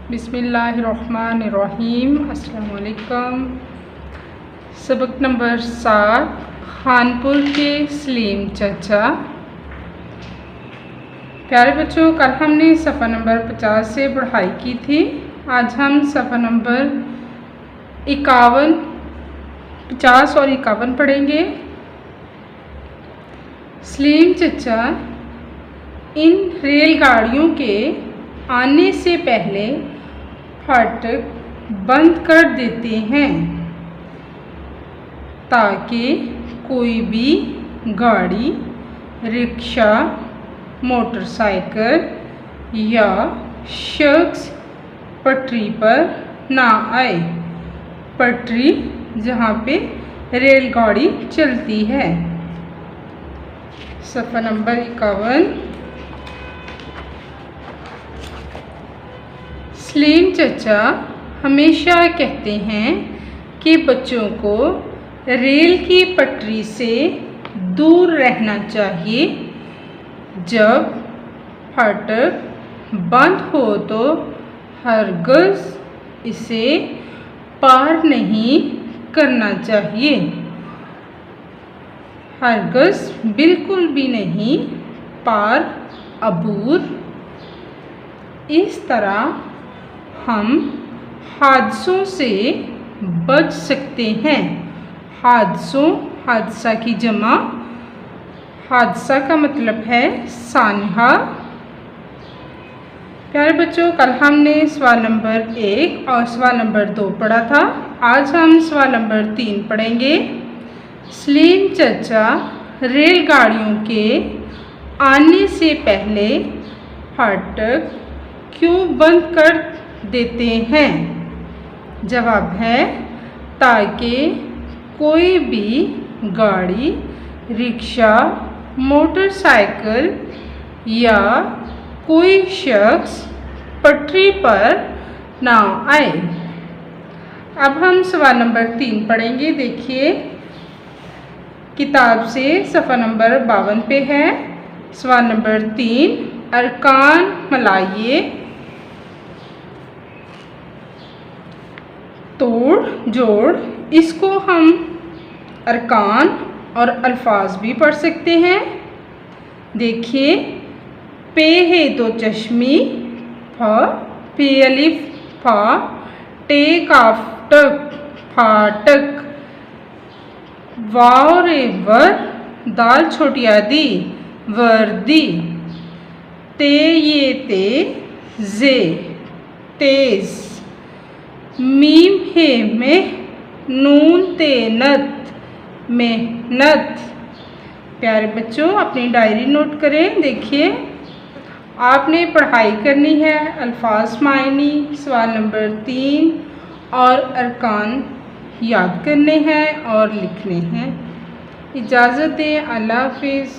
बिस्मिल्लाहिर्रहमानिर्रहीम। अस्सलाम वालेकुम। सबक नंबर 7, खानपुर के सलीम चाचा। प्यारे बच्चों, कल हमने सफ़ा नंबर 50 से पढ़ाई की थी। आज हम सफ़ा नंबर 51, 50 और 51 पढ़ेंगे। सलीम चचा इन रेलगाड़ियों के आने से पहले फाटक बंद कर देते हैं ताकि कोई भी गाड़ी, रिक्शा, मोटरसाइकिल या शख्स पटरी पर ना आए। पटरी जहाँ पे रेलगाड़ी चलती है। सफ़ा नंबर 51। सलीम चचा हमेशा कहते हैं कि बच्चों को रेल की पटरी से दूर रहना चाहिए। जब फाटक बंद हो तो हरगिज़ इसे पार नहीं करना चाहिए। हरगिज़ बिल्कुल भी नहीं, पार अबूर। इस तरह हम हादसों से बच सकते हैं। हादसा की जमा, हादसा का मतलब है सानहा। प्यारे बच्चों, कल हमने सवाल नंबर 1 और सवाल नंबर 2 पढ़ा था। आज हम सवाल नंबर 3 पढ़ेंगे। सलीम चचा रेलगाड़ियों के आने से पहले फाटक क्यों बंद कर देते हैं? जवाब है ताकि कोई भी गाड़ी, रिक्शा, मोटरसाइकिल या कोई शख्स पटरी पर ना आए। अब हम सवाल नंबर 3 पढ़ेंगे। देखिए, किताब से सफ़ा नंबर 52 पे है। सवाल नंबर 3, अरकान मलाइए, तोड़ जोड़। इसको हम अरकान और अल्फाज भी पढ़ सकते हैं। देखिए, पे है दो चश्मी, फ, पे अलिफ फा, टे काफ टक, फाटक, वाव रे वर, दाल छोटी आदि, वर्दी, ते ये ते, जे, तेज, मीम है में, नून ते नत, मेहनत। प्यारे बच्चों, अपनी डायरी नोट करें। देखिए, आपने पढ़ाई करनी है, अल्फाज मायनी, सवाल नंबर 3 और अरकान याद करने हैं और लिखने हैं। इजाज़त दें। अल्लाह हाफ़िज़।